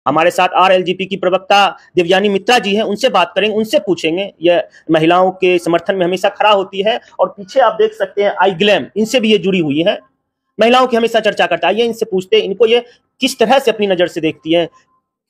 हमारे साथ RLGP की प्रवक्ता देवयानी मित्रा जी हैं, उनसे बात करेंगे, उनसे पूछेंगे। यह महिलाओं के समर्थन में हमेशा खड़ा होती है और पीछे आप देख सकते हैं आई ग्लैम, इनसे भी ये जुड़ी हुई है, महिलाओं की हमेशा चर्चा करता है। इनसे पूछते हैं इनको ये किस तरह से अपनी नजर से देखती है,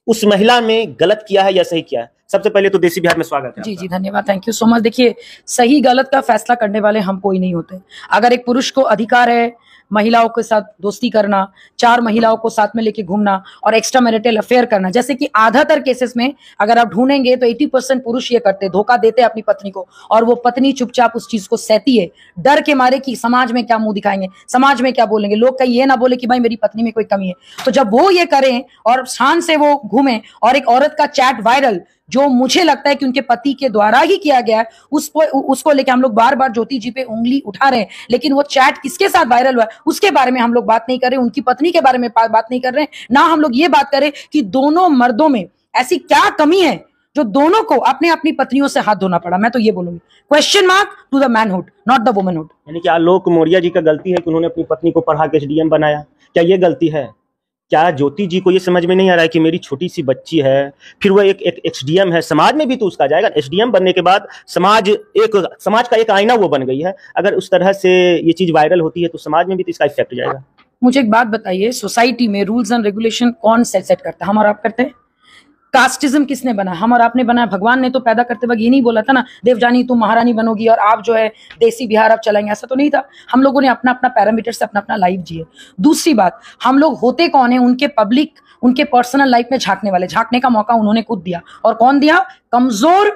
उस महिला में गलत किया है या सही किया है। सबसे पहले तो देसी बिहार में स्वागत है। जी धन्यवाद, थैंक यू सो मच। देखिए, सही गलत का फैसला करने वाले हम कोई नहीं होते। अगर एक पुरुष को अधिकार है महिलाओं के साथ दोस्ती करना, 4 महिलाओं को साथ में लेके घूमना और एक्स्ट्रा मैरिटल अफेयर करना, जैसे कि आधातर केसेस में अगर आप ढूंढेंगे तो 80% पुरुष ये करते, धोखा देते अपनी पत्नी को, और वो पत्नी चुपचाप उस चीज को सहती है, डर के मारे कि समाज में क्या मुंह दिखाएंगे, समाज में क्या बोलेंगे, लोग कहीं ये ना बोले कि भाई मेरी पत्नी में कोई कमी है। तो जब वो ये करें और शान से वो घूमे और एक औरत का चैट वायरल, जो मुझे लगता है कि उनके पति के द्वारा ही किया गया है, उसको लेके हम लोग बार बार ज्योति जी पे उंगली उठा रहे हैं, लेकिन वो चैट किसके साथ वायरल हुआ है उसके बारे में हम लोग बात नहीं कर रहे, उनकी पत्नी के बारे में बात नहीं कर रहे हैं, ना हम लोग ये बात करें कि दोनों मर्दों में ऐसी क्या कमी है जो दोनों को अपने अपनी पत्नियों से हाथ धोना पड़ा। मैं तो ये बोलूंगी, question mark to the manhood, not the womanhood. यानी कि आलोक मौर्य जी का गलती है कि उन्होंने अपनी पत्नी को पढ़ा के SDM बनाया, क्या ये गलती है? क्या ज्योति जी को ये समझ में नहीं आ रहा है कि मेरी छोटी सी बच्ची है, फिर वो एक SDM है, समाज में भी तो उसका जाएगा। SDM बनने के बाद समाज का एक आईना वो बन गई है। अगर उस तरह से ये चीज वायरल होती है तो समाज में भी तो इसका इफेक्ट जाएगा। मुझे एक बात बताइए, सोसाइटी में रूल्स एंड रेगुलेशन कौन सेट करता है? हम और आप करते हैं। कास्टिज्म किसने बना? हम और आपने बनाया। भगवान ने तो पैदा करते वक्त ये नहीं बोला था ना, देवजानी तुम महारानी बनोगी और आप जो है देसी बिहार आप चलाएंगे, ऐसा तो नहीं था। हम लोगों ने अपना अपना पैरामीटर से अपना अपना लाइफ जिए। दूसरी बात, हम लोग होते कौन है? उनके पब्लिक, उनके पर्सनल लाइफ में झांकने वाले। झांकने का मौका उन्होंने खुद दिया, और कौन दिया? कमजोर,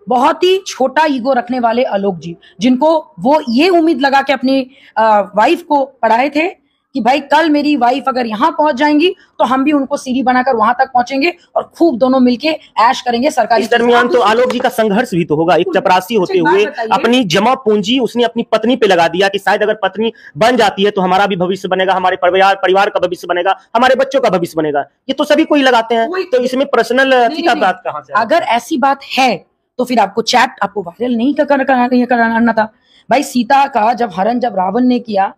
बहुत ही छोटा ईगो रखने वाले आलोक जी, जिनको वो ये उम्मीद लगा के अपनी वाइफ को पढ़ाए थे कि भाई कल मेरी वाइफ अगर यहाँ पहुंच जाएंगी तो हम भी उनको सीढ़ी बनाकर वहां तक पहुंचेंगे और खूब दोनों मिलके ऐश करेंगे सरकारी। इस दरमियान तो आलोक जी का संघर्ष भी तो होगा। एक चपरासी होते हुए अपनी जमा पूंजी उसने अपनी पत्नी पे लगा दिया कि शायद अगर पत्नी बन जाती है तो हमारा भी भविष्य बनेगा, हमारे परिवार का भविष्य बनेगा, हमारे बच्चों का भविष्य बनेगा। ये तो सभी कोई लगाते हैं, तो इसमें पर्सनल बात कहां से? अगर ऐसी बात है तो फिर आपको चैट आपको वायरल नहीं करना था भाई। सीता का जब हरण जब रावण ने किया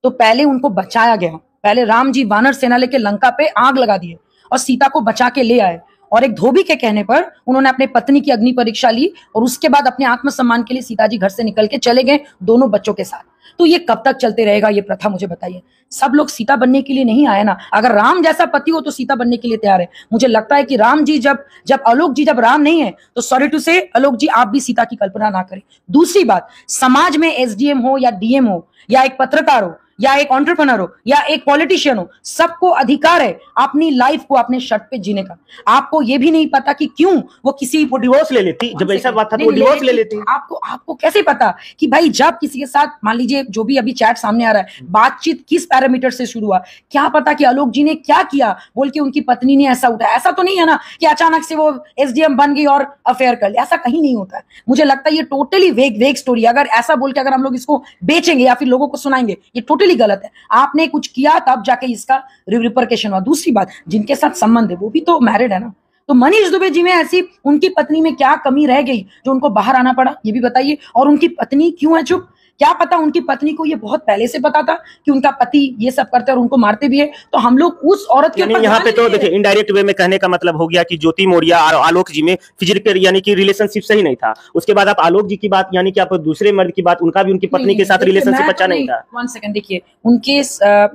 तो पहले उनको बचाया गया। पहले राम जी वानर सेना लेके लंका पे आग लगा दिए और सीता को बचा के ले आए, और एक धोबी के कहने पर उन्होंने अपने पत्नी की अग्नि परीक्षा ली और उसके बाद अपने आत्मसम्मान के लिए सीता जी घर से निकल के चले गए दोनों बच्चों के साथ। तो ये कब तक चलते रहेगा ये प्रथा? मुझे बताइए। सब लोग सीता बनने के लिए नहीं आए ना। अगर राम जैसा पति हो तो सीता बनने के लिए तैयार है। मुझे लगता है कि राम जी जब आलोक जी जब राम नहीं है तो सॉरी टू से आलोक जी आप भी सीता की कल्पना ना करें। दूसरी बात, समाज में SDM हो या DM हो या एक पत्रकार हो या एक एंटरप्रेन्योर हो या एक पॉलिटिशियन हो, सबको अधिकार है अपनी लाइफ को अपने शर्त पे जीने का। आपको ये भी नहीं पता कि क्यों वो किसी को डिवोर्स ले लेती, जब ऐसा बात था तो डिवोर्स ले लेती। आपको कैसे पता कि भाई जब किसी के साथ, मान लीजिए जो भी अभी चैट सामने आ रहा है, बातचीत किस पैरामीटर से शुरू हुआ, क्या पता कि आलोक जी ने क्या किया बोल के उनकी पत्नी ने ऐसा उठाया। ऐसा तो नहीं है ना कि अचानक से वो SDM बन गई और अफेयर कर लिया, ऐसा कहीं नहीं होता है। मुझे लगता है ये टोटली वेग स्टोरी। अगर ऐसा बोल के अगर हम लोग इसको बेचेंगे या फिर लोगों को सुनाएंगे, ये टोटली गलत है। आपने कुछ किया तब जाके इसका रिपरकशन हुआ। दूसरी बात, जिनके साथ संबंध है वो भी तो मैरिड है ना। तो मनीष दुबे जी में ऐसी उनकी पत्नी में क्या कमी रह गई जो उनको बाहर आना पड़ा, ये भी बताइए। और उनकी पत्नी क्यों है चुप? क्या पता उनकी पत्नी को ये बहुत पहले से पता था कि उनका पति ये सब करते हैं और उनको मारते भी है। तो हम लोग उस औरत के ऊपर यहाँ पे तो देखिए इनडायरेक्ट वे में कहने का मतलब हो गया कि ज्योति मौर्य और आलोक जी में फिजिकल यानी कि रिलेशनशिप सही नहीं था। उसके बाद आप आलोक जी की बात यानी कि आप दूसरे मर्द की बात, उनका भी उनकी पत्नी के साथ रिलेशनशिप अच्छा नहीं था। 1 सेकंड, देखिए उनके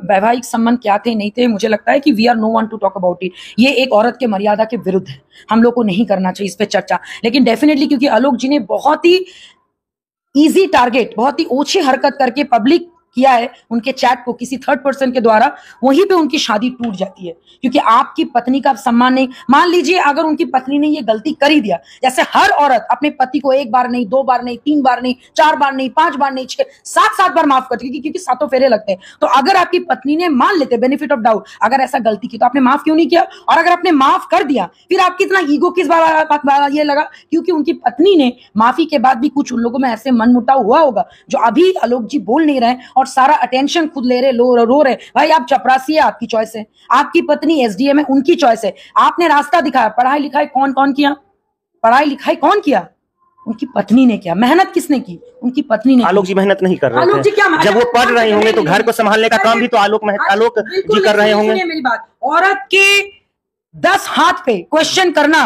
वैवाहिक संबंध क्या थे नहीं थे, मुझे लगता है कि we are no one to talk about it. ये एक औरत के मर्यादा के विरुद्ध है, हम लोग को नहीं करना चाहिए इस पे चर्चा। लेकिन डेफिनेटली क्योंकि आलोक जी ने बहुत ही इजी टारगेट, बहुत ही ओछी हरकत करके पब्लिक किया है उनके चैट को किसी थर्ड पर्सन के द्वारा, वहीं पे उनकी शादी टूट जाती है। क्योंकि आपकी पत्नी का सम्मान नहीं, मान लीजिए अगर उनकी पत्नी ने ये गलती कर ही दिया, जैसे हर औरत अपने पति को 1 बार नहीं, 2 बार नहीं, 3 बार नहीं, 4 बार नहीं, 5 बार नहीं, 6, 7 बार माफ करती है, क्योंकि 7 फेरे लगते हैं। तो अगर आपकी पत्नी ने, मान लेते बेनिफिट ऑफ डाउट, अगर ऐसा गलती की तो आपने माफ क्यों नहीं किया? और अगर आपने माफ कर दिया फिर आपकी इतना ईगो किस बार ये लगा? क्योंकि उनकी पत्नी ने माफी के बाद भी कुछ उन लोगों में ऐसे मनमुटाव हुआ होगा जो अभी आलोक जी बोल नहीं रहे और सारा अटेंशन खुद ले रहे, रो रहे। भाई आप चपरासी है, आपकी चॉइस है। आपकी पत्नी SDM है, उनकी चॉइस है। आपने रास्ता दिखाया। पढ़ाई लिखाई कौन किया? पढ़ाई लिखाई कौन किया? उनकी पत्नी ने किया। मेहनत किसने की? उनकी पत्नी ने। आलोक जी मेहनत नहीं कर रहे थे। जब वो पढ़ रहे होंगे तो घर को संभालने का काम भी तो आलोक जी कर रहे होंगे। मेरी बात, औरत के 10 हाथ पे क्वेश्चन करना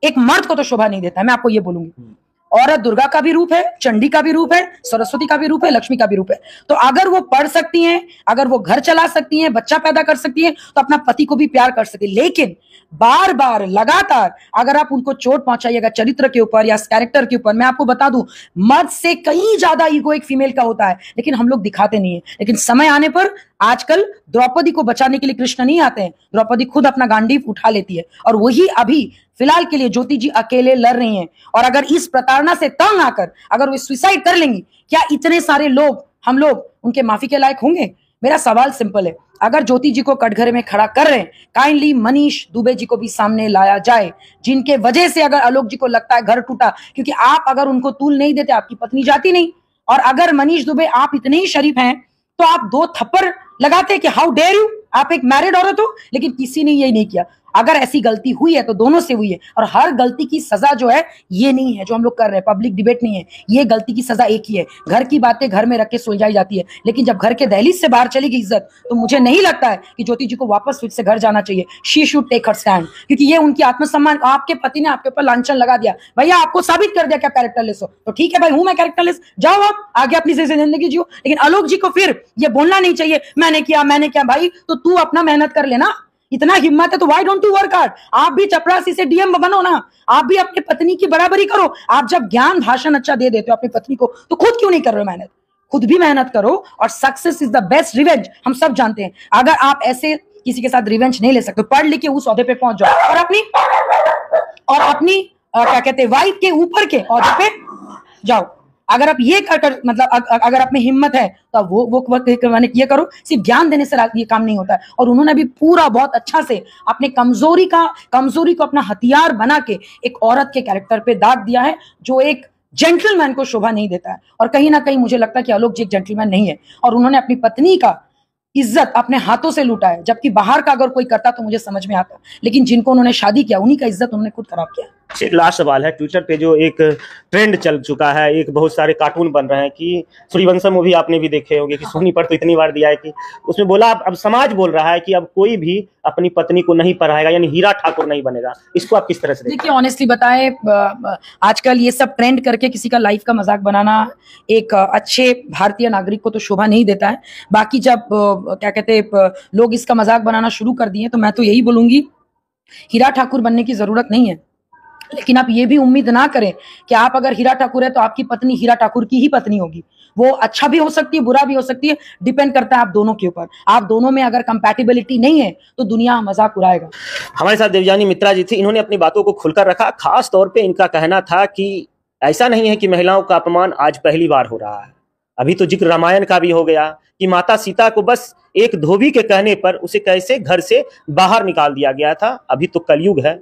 एक मर्द को तो शोभा नहीं देता है, मैं आपको ये बोलूंगी। औरत दुर्गा का भी रूप है, चंडी का भी रूप है, सरस्वती का भी रूप है, लक्ष्मी का भी रूप है। तो अगर वो पढ़ सकती हैं, अगर वो घर चला सकती हैं, बच्चा पैदा कर सकती हैं, तो अपना पति को भी प्यार कर सकती है। लेकिन बार बार लगातार अगर आप उनको चोट पहुंचाइएगा चरित्र के ऊपर या कैरेक्टर के ऊपर, मैं आपको बता दूं मर्द से कहीं ज्यादा ईगो एक फीमेल का होता है, लेकिन हम लोग दिखाते नहीं है। लेकिन समय आने पर आजकल द्रौपदी को बचाने के लिए कृष्ण नहीं आते हैं, द्रौपदी खुद अपना गांडीव उठा लेती है। और वही अभी फिलहाल के लिए ज्योति जी अकेले लड़ रही हैं। और अगर इस प्रताड़ना से तंग आकर अगर वो सुसाइड कर लेंगी, क्या इतने सारे लोग, हम लोग उनके माफी के लायक होंगे? मेरा सवाल सिंपल है, अगर ज्योति जी को कटघरे में खड़ा कर रहे हैं, काइंडली मनीष दुबे जी को भी सामने लाया जाए, जिनके वजह से अगर आलोक जी को लगता है घर टूटा, क्योंकि आप अगर उनको तूल नहीं देते आपकी पत्नी जाती नहीं। और अगर मनीष दुबे आप इतने ही शरीफ हैं तो आप 2 थप्पड़ लगाते कि हाउ डेयर यू, आप एक मैरिड औरत हो। लेकिन किसी ने यही नहीं किया। अगर ऐसी गलती हुई है तो दोनों से हुई है, और हर गलती की सजा जो है ये नहीं है जो हम लोग कर रहे हैं, पब्लिक डिबेट नहीं है, ये गलती की सजा एक ही है, घर की बातें घर में रख के सुलझाई जाती है। लेकिन जब घर के दहलीज से बाहर चली गई इज्जत, तो मुझे नहीं लगता है कि ज्योति जी को वापस फिर से घर जाना चाहिए। She should take her stand, क्योंकि ये उनकी आत्मसम्मान, आपके पति ने आपके ऊपर लांछन लगा दिया, भैया आपको साबित कर दिया कि आप कैरेक्टरलेस हो, तो ठीक है भाई, हूं मैं कैरेक्टरलेस, जाओ आप आगे अपनी जिंदगी जियो। लेकिन आलोक जी को फिर ये बोलना नहीं चाहिए मैंने किया भाई, तो तू अपना मेहनत कर लेना, इतना हिम्मत है तो why don't you work hard? आप भी चपरासी से डीएम बनो ना, आप भी अपनी पत्नी की बराबरी करो। आप जब ज्ञान भाषण अच्छा दे देते हो अपनी पत्नी को, तो खुद क्यों नहीं कर रहे हो मेहनत? खुद भी मेहनत करो, और success is the best revenge, हम सब जानते हैं। अगर आप ऐसे किसी के साथ रिवेंज नहीं ले सकते, पढ़ लिख के उस ओहदे पे पहुंच जाओ और अपनी क्या कहते हैं वाइफ के ऊपर के ओहदे पे जाओ। अगर आप ये कर मतलब अगर आप में हिम्मत है तो वो ये करो। सिर्फ ज्ञान देने से ये काम नहीं होता है। और उन्होंने भी पूरा बहुत अच्छा से अपने कमजोरी को अपना हथियार बना के एक औरत के कैरेक्टर पे दाग दिया है, जो एक जेंटलमैन को शोभा नहीं देता है। और कहीं ना कहीं मुझे लगता है कि आलोक जी एक जेंटलमैन नहीं है, और उन्होंने अपनी पत्नी का इज्जत अपने हाथों से लूटा है। जबकि बाहर का अगर कोई करता तो मुझे समझ में आता, लेकिन जिनको उन्होंने शादी किया उन्हीं का इज्जत उन्होंने खुद खराब किया। एक लास्ट सवाल है, ट्विटर पे जो एक ट्रेंड चल चुका है, एक बहुत सारे कार्टून बन रहे हैं कि सूर्यवंशम मूवी आपने भी देखे होंगे कि सोनी पर तो इतनी बार दिया है कि उसमें बोला अब समाज बोल रहा है कि अब कोई भी अपनी पत्नी को नहीं पढ़ाएगा, यानी हीरा ठाकुर नहीं बनेगा। इसको आप किस तरह से देखिए? ऑनेस्टली बताएं, आजकल ये सब ट्रेंड करके किसी का लाइफ का मजाक बनाना एक अच्छे भारतीय नागरिक को तो शोभा नहीं देता है। बाकी जब क्या कहते हैं लोग इसका मजाक बनाना शुरू कर दिए, तो मैं तो यही बोलूंगी हीरा ठाकुर बनने की जरूरत नहीं है। लेकिन आप ये भी उम्मीद ना करें कि आप अगर हीरा ठाकुर है तो आपकी पत्नी हीरा ठाकुर की ही पत्नी होगी। वो अच्छा भी हो सकती है, बुरा भी हो सकती है, डिपेंड करता है आप दोनों के ऊपर। आप दोनों में अगर कंपैटिबिलिटी नहीं है तो दुनिया मजाक उड़ाएगा। हमारे साथ देवयानी मित्रा जी थी, इन्होंने अपनी बातों को खुलकर रखा। खास तौर पे इनका कहना था कि ऐसा नहीं है कि महिलाओं का अपमान आज पहली बार हो रहा है, अभी तो जिक्र रामायण का भी हो गया कि माता सीता को बस एक धोबी के कहने पर उसे कैसे घर से बाहर निकाल दिया गया था। अभी तो कलयुग है।